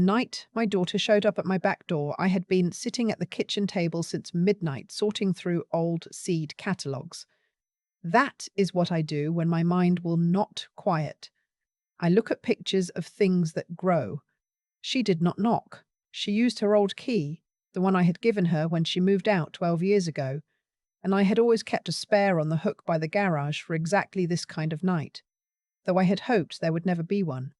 Night, my daughter showed up at my back door. I had been sitting at the kitchen table since midnight, sorting through old seed catalogues. That is what I do when my mind will not quiet. I look at pictures of things that grow. She did not knock. She used her old key, the one I had given her when she moved out 12 years ago, and I had always kept a spare on the hook by the garage for exactly this kind of night, though I had hoped there would never be one.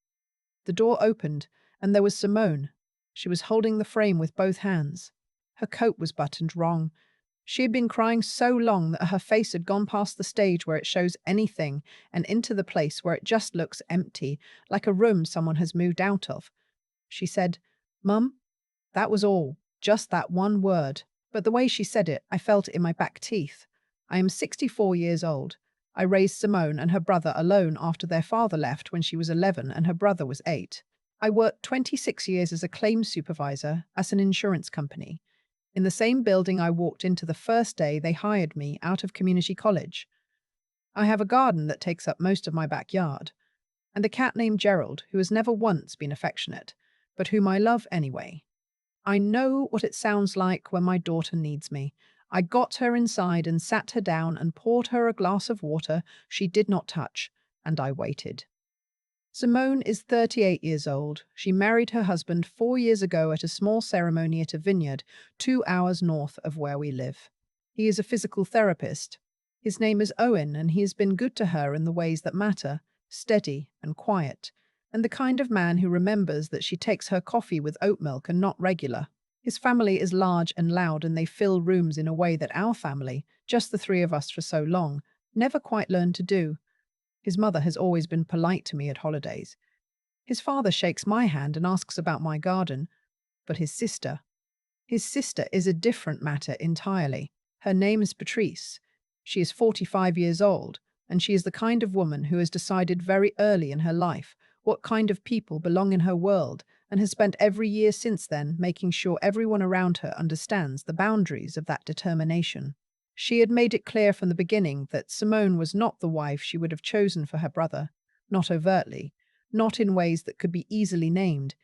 The door opened, and there was Simone. She was holding the frame with both hands. Her coat was buttoned wrong. She had been crying so long that her face had gone past the stage where it shows anything and into the place where it just looks empty, like a room someone has moved out of. She said, "Mum," that was all, just that one word. But the way she said it, I felt it in my back teeth. I am 64 years old. I raised Simone and her brother alone after their father left when she was 11 and her brother was 8. I worked 26 years as a claims supervisor at an insurance company. In the same building I walked into the first day they hired me out of community college. I have a garden that takes up most of my backyard, and a cat named Gerald who has never once been affectionate, but whom I love anyway. I know what it sounds like when my daughter needs me. I got her inside and sat her down and poured her a glass of water she did not touch, and I waited. Simone is 38 years old. She married her husband 4 years ago at a small ceremony at a vineyard 2 hours north of where we live. He is a physical therapist. His name is Owen, and he has been good to her in the ways that matter, steady and quiet, and the kind of man who remembers that she takes her coffee with oat milk and not regular. His family is large and loud, and they fill rooms in a way that our family, just the three of us for so long, never quite learned to do. His mother has always been polite to me at holidays. His father shakes my hand and asks about my garden, but his sister is a different matter entirely. Her name is Patrice. She is 45 years old, and she is the kind of woman who has decided very early in her life what kind of people belong in her world and has spent every year since then making sure everyone around her understands the boundaries of that determination. She had made it clear from the beginning that Simone was not the wife she would have chosen for her brother, not overtly, not in ways that could be easily named.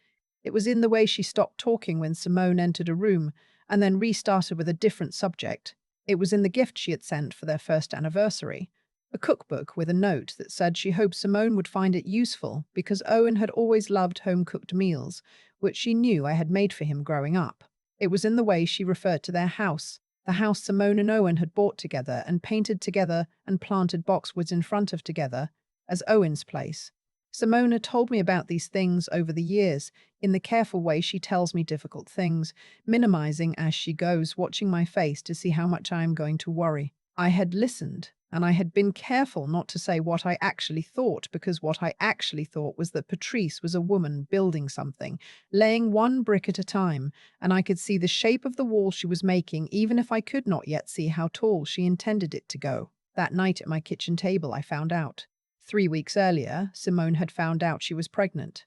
It was in the way she stopped talking when Simone entered a room and then restarted with a different subject. It was in the gift she had sent for their first anniversary, a cookbook with a note that said she hoped Simone would find it useful because Owen had always loved home-cooked meals, which she knew I had made for him growing up. It was in the way she referred to their house, the house Simone and Owen had bought together and painted together and planted boxwoods in front of together, as Owen's place. Simone had told me about these things over the years, in the careful way she tells me difficult things, minimizing as she goes, watching my face to see how much I am going to worry. I had listened, and I had been careful not to say what I actually thought, because what I actually thought was that Patrice was a woman building something, laying one brick at a time, and I could see the shape of the wall she was making, even if I could not yet see how tall she intended it to go. That night at my kitchen table, I found out. 3 weeks earlier, Simone had found out she was pregnant.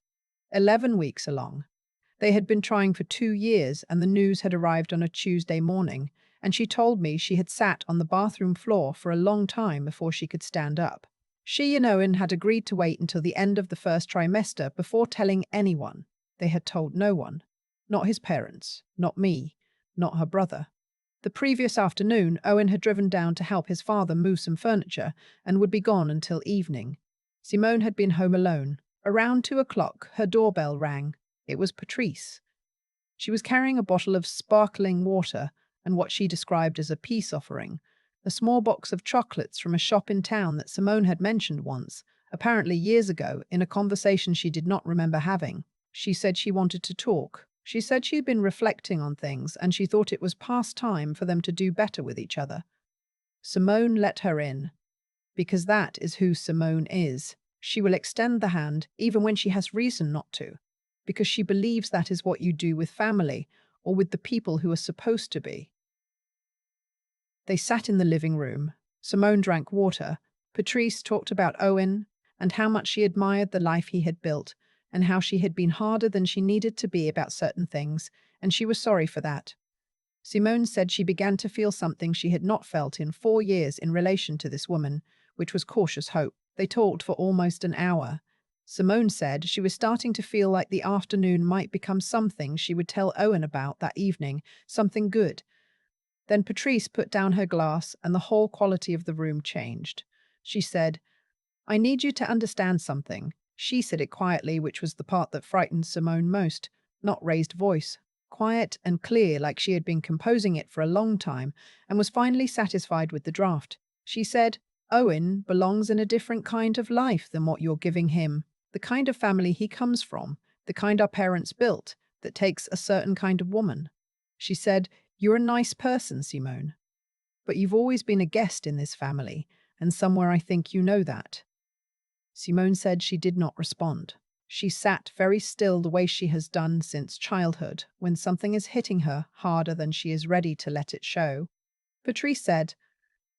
11 weeks along. They had been trying for 2 years, and the news had arrived on a Tuesday morning, and she told me she had sat on the bathroom floor for a long time before she could stand up. She and Owen had agreed to wait until the end of the first trimester before telling anyone. They had told no one. Not his parents, not me, not her brother. The previous afternoon, Owen had driven down to help his father move some furniture and would be gone until evening. Simone had been home alone. Around 2 o'clock, her doorbell rang. It was Patrice. She was carrying a bottle of sparkling water and what she described as a peace offering, a small box of chocolates from a shop in town that Simone had mentioned once, apparently years ago, in a conversation she did not remember having. She said she wanted to talk. She said she had been reflecting on things and she thought it was past time for them to do better with each other. Simone let her in, because that is who Simone is. She will extend the hand even when she has reason not to, because she believes that is what you do with family or with the people who are supposed to be. They sat in the living room. Simone drank water. Patrice talked about Owen and how much she admired the life he had built and how she had been harder than she needed to be about certain things, and she was sorry for that. Simone said she began to feel something she had not felt in 4 years in relation to this woman, which was cautious hope. They talked for almost an hour. Simone said she was starting to feel like the afternoon might become something she would tell Owen about that evening, something good. Then Patrice put down her glass and the whole quality of the room changed. She said, I need you to understand something. She said it quietly, which was the part that frightened Simone most. Not raised voice. Quiet and clear, like she had been composing it for a long time and was finally satisfied with the draft. She said, Owen belongs in a different kind of life than what you're giving him. The kind of family he comes from, the kind our parents built, that takes a certain kind of woman. She said, You're a nice person, Simone. But you've always been a guest in this family, and somewhere I think you know that. Simone said she did not respond. She sat very still the way she has done since childhood, when something is hitting her harder than she is ready to let it show. Patrice said,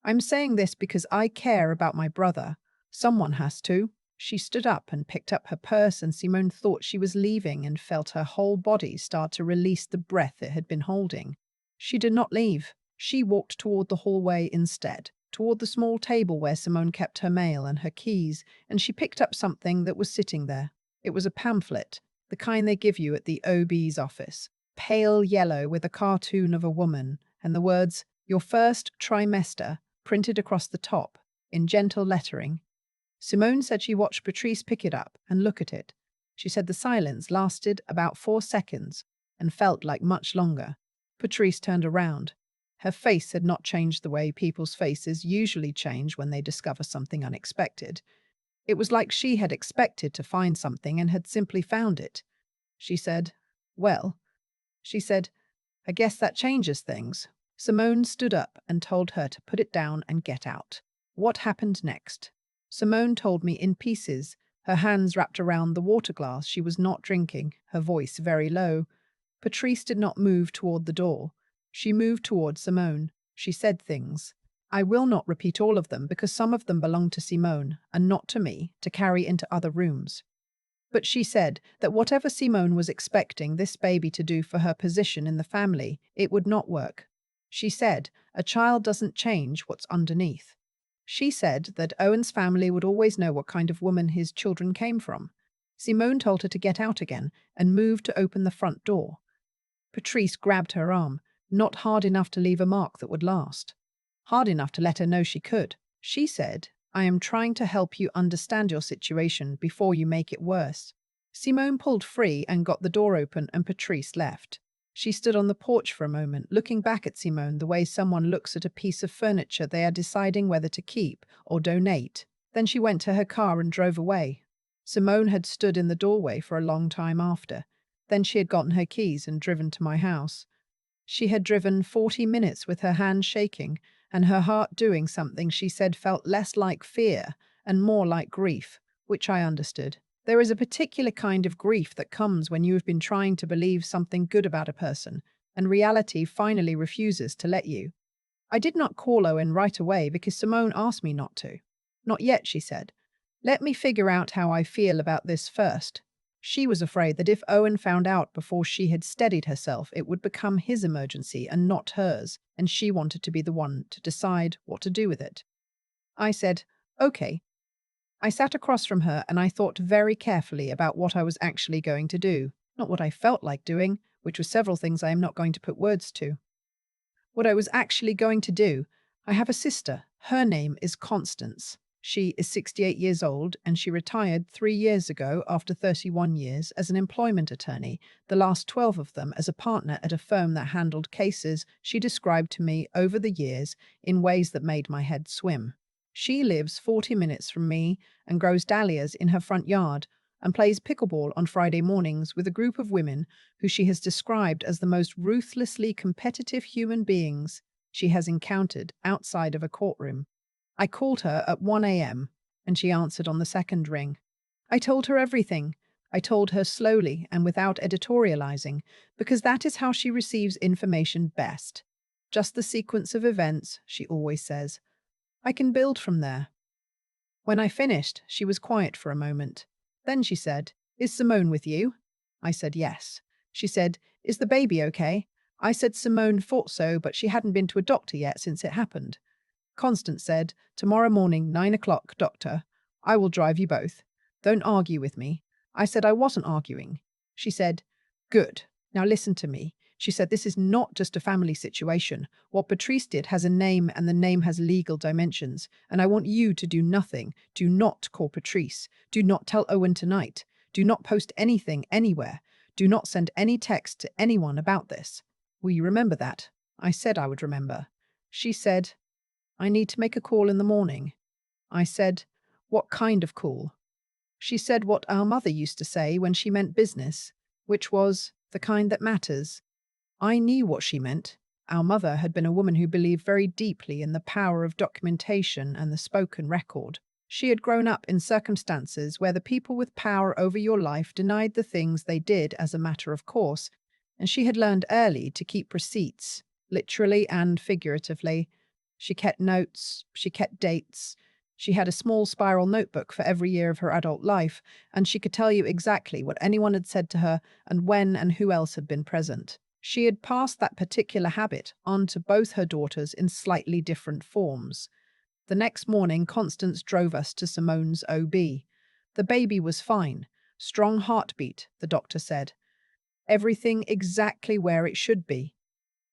I'm saying this because I care about my brother. Someone has to. She stood up and picked up her purse, and Simone thought she was leaving and felt her whole body start to release the breath it had been holding. She did not leave. She walked toward the hallway instead, toward the small table where Simone kept her mail and her keys, and she picked up something that was sitting there. It was a pamphlet, the kind they give you at the OB's office, pale yellow with a cartoon of a woman, and the words, Your first trimester, printed across the top, in gentle lettering. Simone said she watched Patrice pick it up and look at it. She said the silence lasted about 4 seconds and felt like much longer. Patrice turned around. Her face had not changed the way people's faces usually change when they discover something unexpected. It was like she had expected to find something and had simply found it. She said, Well, she said, I guess that changes things. Simone stood up and told her to put it down and get out. What happened next? Simone told me in pieces, her hands wrapped around the water glass she was not drinking, her voice very low. Patrice did not move toward the door. She moved toward Simone. She said things. I will not repeat all of them because some of them belong to Simone and not to me to carry into other rooms. But she said that whatever Simone was expecting this baby to do for her position in the family, it would not work. She said a child doesn't change what's underneath. She said that Owen's family would always know what kind of woman his children came from. Simone told her to get out again and moved to open the front door. Patrice grabbed her arm, not hard enough to leave a mark that would last. Hard enough to let her know she could. She said, I am trying to help you understand your situation before you make it worse. Simone pulled free and got the door open, and Patrice left. She stood on the porch for a moment, looking back at Simone the way someone looks at a piece of furniture they are deciding whether to keep or donate. Then she went to her car and drove away. Simone had stood in the doorway for a long time after. Then she had gotten her keys and driven to my house. She had driven 40 minutes with her hands shaking and her heart doing something she said felt less like fear and more like grief, which I understood. There is a particular kind of grief that comes when you have been trying to believe something good about a person, and reality finally refuses to let you. I did not call Owen right away because Simone asked me not to. Not yet, she said. Let me figure out how I feel about this first. She was afraid that if Owen found out before she had steadied herself, it would become his emergency and not hers, and she wanted to be the one to decide what to do with it. I said, okay. I sat across from her and I thought very carefully about what I was actually going to do, not what I felt like doing, which was several things I am not going to put words to. What I was actually going to do. I have a sister. Her name is Constance. She is 68 years old and she retired 3 years ago after 31 years as an employment attorney, the last 12 of them as a partner at a firm that handled cases she described to me over the years in ways that made my head swim. She lives 40 minutes from me and grows dahlias in her front yard and plays pickleball on Friday mornings with a group of women who she has described as the most ruthlessly competitive human beings she has encountered outside of a courtroom. I called her at 1 a.m. and she answered on the second ring. I told her everything. I told her slowly and without editorializing, because that is how she receives information best. Just the sequence of events, she always says. I can build from there. When I finished, she was quiet for a moment. Then she said, Is Simone with you? I said yes. She said, Is the baby okay? I said Simone thought so, but she hadn't been to a doctor yet since it happened. Constance said, Tomorrow morning, 9 o'clock, doctor. I will drive you both. Don't argue with me. I said I wasn't arguing. She said, good. Now listen to me. She said, this is not just a family situation. What Patrice did has a name and the name has legal dimensions. And I want you to do nothing. Do not call Patrice. Do not tell Owen tonight. Do not post anything anywhere. Do not send any text to anyone about this. Will you remember that? I said I would remember. She said, I need to make a call in the morning. I said, what kind of call? She said what our mother used to say when she meant business, which was the kind that matters. I knew what she meant. Our mother had been a woman who believed very deeply in the power of documentation and the spoken record. She had grown up in circumstances where the people with power over your life denied the things they did as a matter of course, and she had learned early to keep receipts, literally and figuratively. She kept notes, she kept dates. She had a small spiral notebook for every year of her adult life, and she could tell you exactly what anyone had said to her and when and who else had been present. She had passed that particular habit on to both her daughters in slightly different forms. The next morning, Constance drove us to Simone's OB. The baby was fine. Strong heartbeat, the doctor said. Everything exactly where it should be.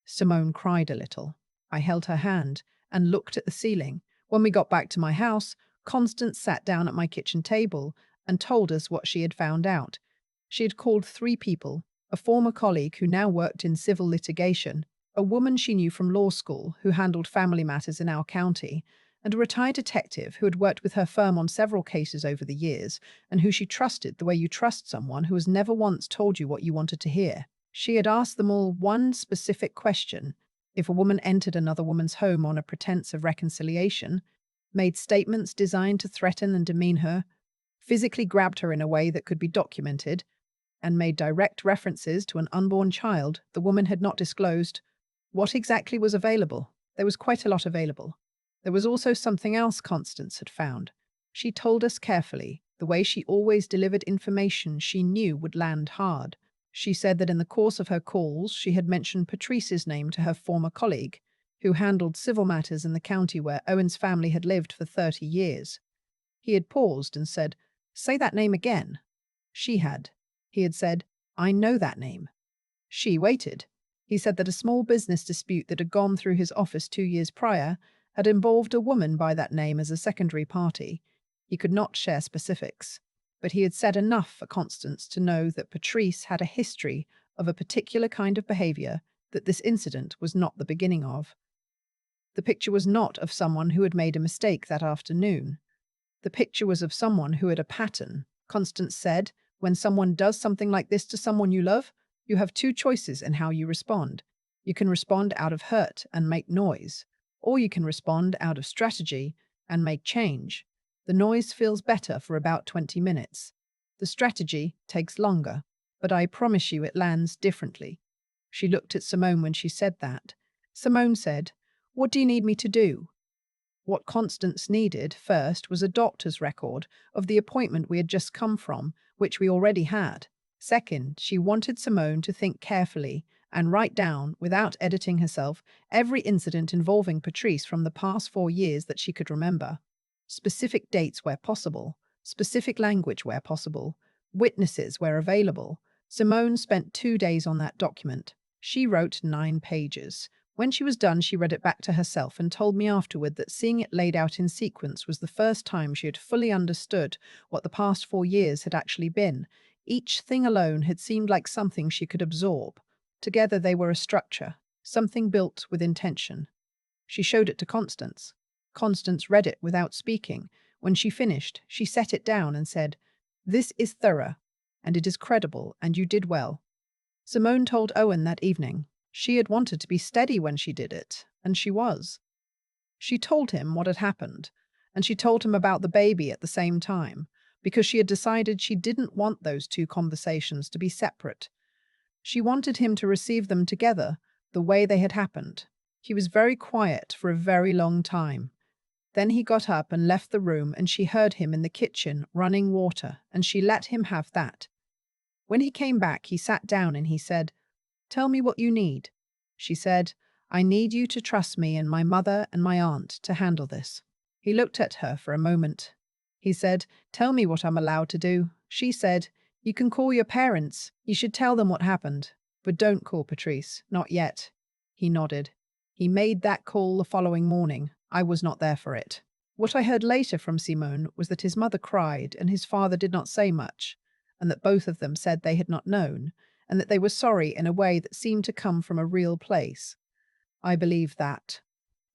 Simone cried a little. I held her hand and looked at the ceiling. When we got back to my house, Constance sat down at my kitchen table and told us what she had found out. She had called 3 people: a former colleague who now worked in civil litigation, a woman she knew from law school who handled family matters in our county, and a retired detective who had worked with her firm on several cases over the years and who she trusted the way you trust someone who has never once told you what you wanted to hear. She had asked them all one specific question: if a woman entered another woman's home on a pretense of reconciliation, made statements designed to threaten and demean her, physically grabbed her in a way that could be documented, and made direct references to an unborn child the woman had not disclosed, what exactly was available? There was quite a lot available. There was also something else Constance had found. She told us carefully, the way she always delivered information she knew would land hard. She said that in the course of her calls, she had mentioned Patrice's name to her former colleague, who handled civil matters in the county where Owen's family had lived for 30 years. He had paused and said, say that name again. She had. He had said, I know that name. She waited. He said that a small business dispute that had gone through his office 2 years prior had involved a woman by that name as a secondary party. He could not share specifics, but he had said enough for Constance to know that Patrice had a history of a particular kind of behavior that this incident was not the beginning of. The picture was not of someone who had made a mistake that afternoon. The picture was of someone who had a pattern. Constance said, when someone does something like this to someone you love, you have 2 choices in how you respond. You can respond out of hurt and make noise, or you can respond out of strategy and make change. The noise feels better for about 20 minutes. The strategy takes longer, but I promise you it lands differently. She looked at Simone when she said that. Simone said, what do you need me to do? What Constance needed first was a doctor's record of the appointment we had just come from, which we already had. Second, she wanted Simone to think carefully and write down, without editing herself, every incident involving Patrice from the past 4 years that she could remember. Specific dates where possible, specific language where possible, witnesses where available. Simone spent 2 days on that document. She wrote 9 pages. When she was done, she read it back to herself and told me afterward that seeing it laid out in sequence was the first time she had fully understood what the past 4 years had actually been. Each thing alone had seemed like something she could absorb. Together they were a structure, something built with intention. She showed it to Constance. Constance read it without speaking. When she finished, she set it down and said, this is thorough, and it is credible, and you did well. Simone told Owen that evening. She had wanted to be steady when she did it, and she was. She told him what had happened, and she told him about the baby at the same time, because she had decided she didn't want those 2 conversations to be separate. She wanted him to receive them together, the way they had happened. He was very quiet for a very long time. Then he got up and left the room, and she heard him in the kitchen running water, and she let him have that. When he came back, he sat down and he said, tell me what you need. She said, I need you to trust me and my mother and my aunt to handle this. He looked at her for a moment. He said, "Tell me what I'm allowed to do." She said, "You can call your parents. You should tell them what happened. But don't call Patrice. Not yet." He nodded. He made that call the following morning. I was not there for it. What I heard later from Simone was that his mother cried and his father did not say much, and that both of them said they had not known, and that they were sorry in a way that seemed to come from a real place. I believe that.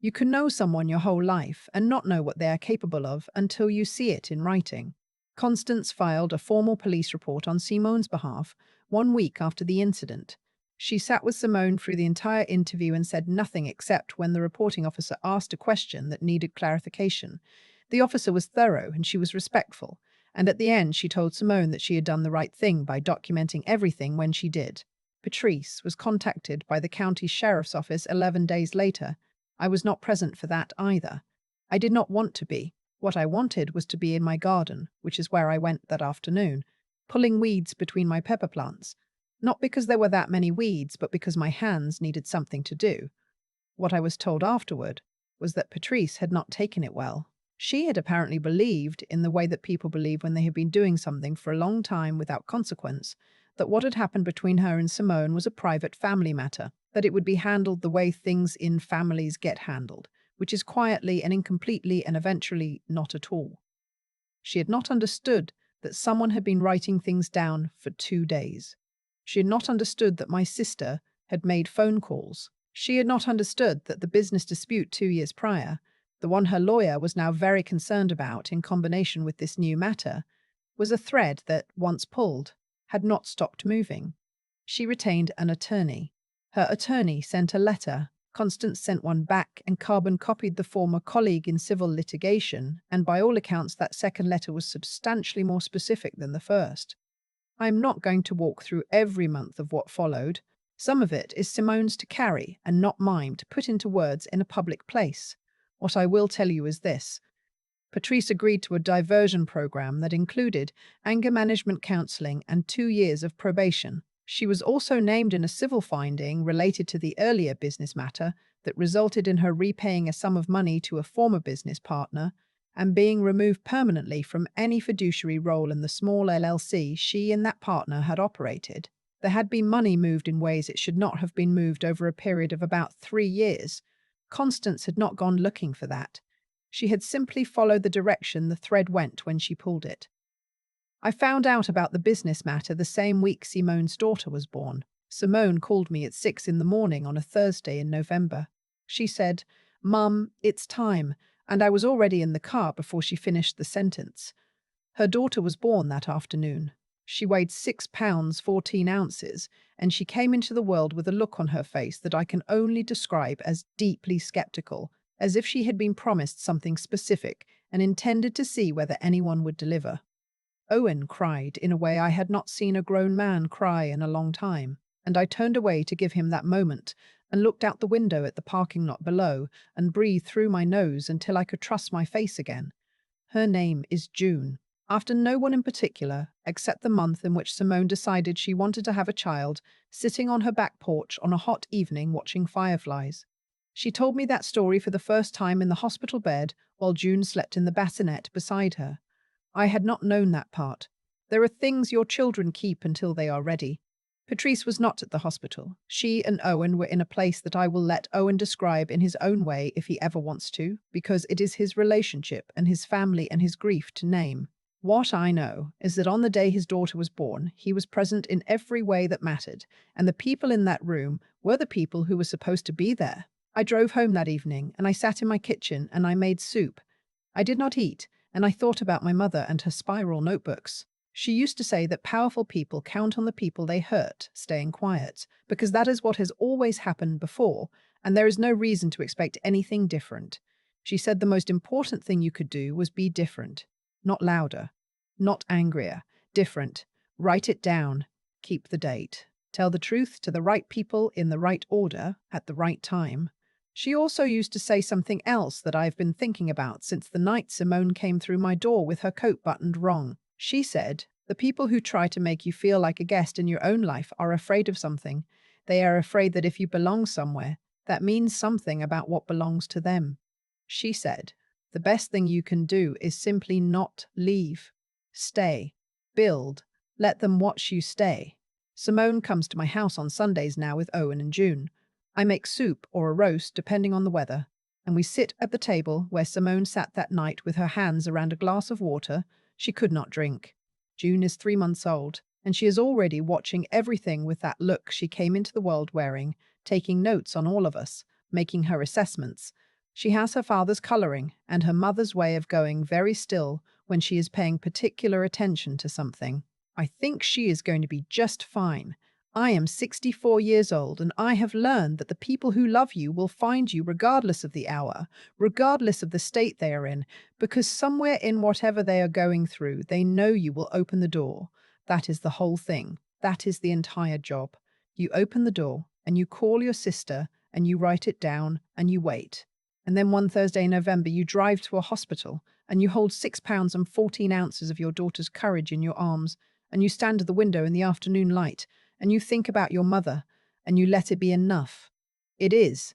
You can know someone your whole life and not know what they are capable of until you see it in writing. Constance filed a formal police report on Simone's behalf 1 week after the incident. She sat with Simone through the entire interview and said nothing except when the reporting officer asked a question that needed clarification. The officer was thorough and she was respectful, and at the end she told Simone that she had done the right thing by documenting everything when she did. Patrice was contacted by the county sheriff's office 11 days later. I was not present for that either. I did not want to be. What I wanted was to be in my garden, which is where I went that afternoon, pulling weeds between my pepper plants. Not because there were that many weeds, but because my hands needed something to do. What I was told afterward was that Patrice had not taken it well. She had apparently believed, in the way that people believe when they have been doing something for a long time without consequence, that what had happened between her and Simone was a private family matter, that it would be handled the way things in families get handled, which is quietly and incompletely and eventually not at all. She had not understood that someone had been writing things down for 2 days. She had not understood that my sister had made phone calls. She had not understood that the business dispute 2 years prior, the one her lawyer was now very concerned about in combination with this new matter, was a thread that, once pulled, had not stopped moving. She retained an attorney. Her attorney sent a letter. Constance sent one back and carbon copied the former colleague in civil litigation, and by all accounts that second letter was substantially more specific than the first. I am not going to walk through every month of what followed. Some of it is Simone's to carry and not mine to put into words in a public place. What I will tell you is this. Patrice agreed to a diversion program that included anger management counseling and 2 years of probation. She was also named in a civil finding related to the earlier business matter that resulted in her repaying a sum of money to a former business partner and being removed permanently from any fiduciary role in the small LLC she and that partner had operated. There had been money moved in ways it should not have been moved over a period of about 3 years. Constance had not gone looking for that. She had simply followed the direction the thread went when she pulled it. I found out about the business matter the same week Simone's daughter was born. Simone called me at 6 in the morning on a Thursday in November. She said, "Mum, it's time," and I was already in the car before she finished the sentence. Her daughter was born that afternoon. She weighed 6 pounds 14 ounces, and she came into the world with a look on her face that I can only describe as deeply skeptical, as if she had been promised something specific and intended to see whether anyone would deliver. Owen cried in a way I had not seen a grown man cry in a long time, and I turned away to give him that moment and looked out the window at the parking lot below and breathed through my nose until I could trust my face again. Her name is June, after no one in particular, except the month in which Simone decided she wanted to have a child, sitting on her back porch on a hot evening watching fireflies. She told me that story for the first time in the hospital bed while June slept in the bassinet beside her. I had not known that part. There are things your children keep until they are ready. Patrice was not at the hospital. She and Owen were in a place that I will let Owen describe in his own way if he ever wants to, because it is his relationship and his family and his grief to name. What I know is that on the day his daughter was born, he was present in every way that mattered, and the people in that room were the people who were supposed to be there. I drove home that evening, and I sat in my kitchen and I made soup. I did not eat, and I thought about my mother and her spiral notebooks. She used to say that powerful people count on the people they hurt staying quiet, because that is what has always happened before, and there is no reason to expect anything different. She said the most important thing you could do was be different. Not louder, not angrier, different. Write it down. Keep the date. Tell the truth to the right people in the right order at the right time. She also used to say something else that I've been thinking about since the night Simone came through my door with her coat buttoned wrong. She said, "The people who try to make you feel like a guest in your own life are afraid of something. They are afraid that if you belong somewhere, that means something about what belongs to them." She said, The best thing you can do is simply not leave. Stay. Build. Let them watch you stay. Simone comes to my house on Sundays now with Owen and June. I make soup or a roast, depending on the weather, and we sit at the table where Simone sat that night with her hands around a glass of water she could not drink. June is 3 months old, and she is already watching everything with that look she came into the world wearing, taking notes on all of us, making her assessments. She has her father's colouring and her mother's way of going very still when she is paying particular attention to something. I think she is going to be just fine. I am 64 years old, and I have learned that the people who love you will find you regardless of the hour, regardless of the state they are in, because somewhere in whatever they are going through, they know you will open the door. That is the whole thing. That is the entire job. You open the door, and you call your sister, and you write it down, and you wait. And then one Thursday in November, you drive to a hospital, and you hold 6 pounds and 14 ounces of your daughter's courage in your arms, and you stand at the window in the afternoon light, and you think about your mother, and you let it be enough. It is.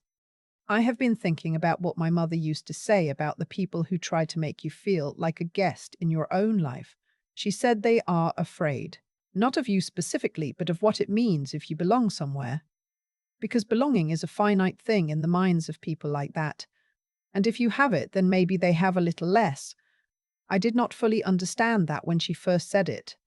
I have been thinking about what my mother used to say about the people who try to make you feel like a guest in your own life. She said they are afraid, not of you specifically, but of what it means if you belong somewhere. Because belonging is a finite thing in the minds of people like that. And if you have it, then maybe they have a little less. I did not fully understand that when she first said it.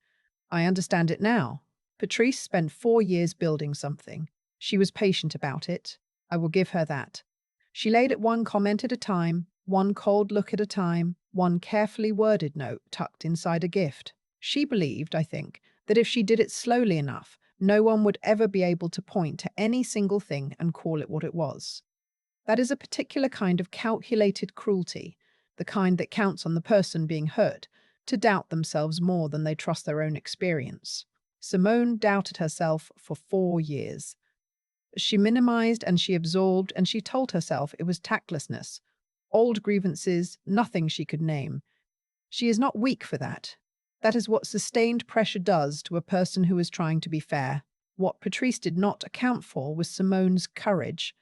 I understand it now. Patrice spent 4 years building something. She was patient about it. I will give her that. She laid it one comment at a time, one cold look at a time, one carefully worded note tucked inside a gift. She believed, I think, that if she did it slowly enough, no one would ever be able to point to any single thing and call it what it was. That is a particular kind of calculated cruelty, the kind that counts on the person being hurt to doubt themselves more than they trust their own experience. Simone doubted herself for 4 years. She minimized and she absorbed and she told herself it was tactlessness, old grievances, nothing she could name. She is not weak for that. That is what sustained pressure does to a person who is trying to be fair. What Patrice did not account for was Simone's courage,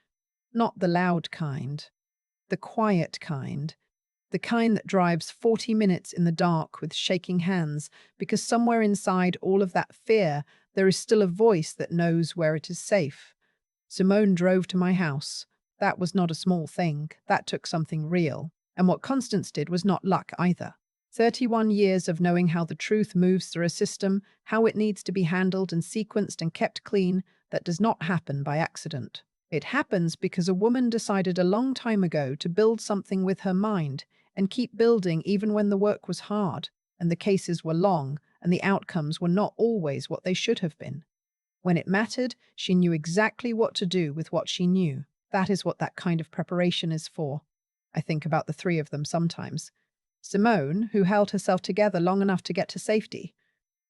not the loud kind, the quiet kind, the kind that drives 40 minutes in the dark with shaking hands, because somewhere inside all of that fear, there is still a voice that knows where it is safe. Simone drove to my house. That was not a small thing. That took something real. And what Constance did was not luck either. 31 years of knowing how the truth moves through a system, how it needs to be handled and sequenced and kept clean, that does not happen by accident. It happens because a woman decided a long time ago to build something with her mind and keep building even when the work was hard, and the cases were long, and the outcomes were not always what they should have been. When it mattered, she knew exactly what to do with what she knew. That is what that kind of preparation is for. I think about the three of them sometimes. Simone, who held herself together long enough to get to safety.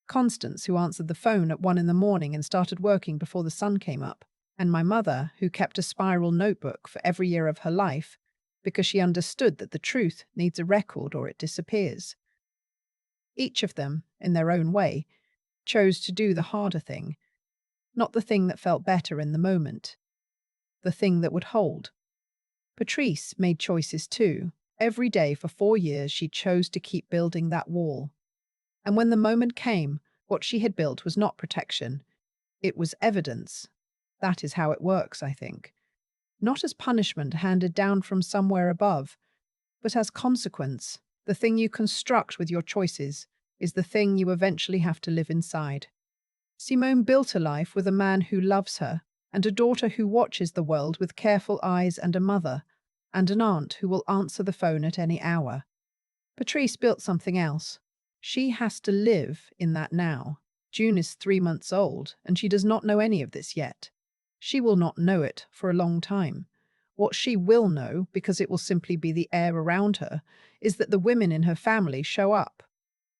Constance, who answered the phone at 1 in the morning and started working before the sun came up. And my mother, who kept a spiral notebook for every year of her life, because she understood that the truth needs a record or it disappears. Each of them, in their own way, chose to do the harder thing, not the thing that felt better in the moment, the thing that would hold. Patrice made choices too. Every day for 4 years she chose to keep building that wall. And when the moment came, what she had built was not protection, it was evidence. That is how it works, I think. Not as punishment handed down from somewhere above, but as consequence. The thing you construct with your choices is the thing you eventually have to live inside. Simone built a life with a man who loves her, and a daughter who watches the world with careful eyes, and a mother, and an aunt who will answer the phone at any hour. Patrice built something else. She has to live in that now. June is 3 months old, and she does not know any of this yet. She will not know it for a long time. What she will know, because it will simply be the air around her, is that the women in her family show up.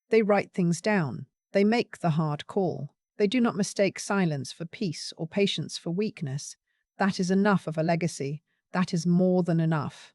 They write things down. They make the hard call. They do not mistake silence for peace or patience for weakness. That is enough of a legacy. That is more than enough.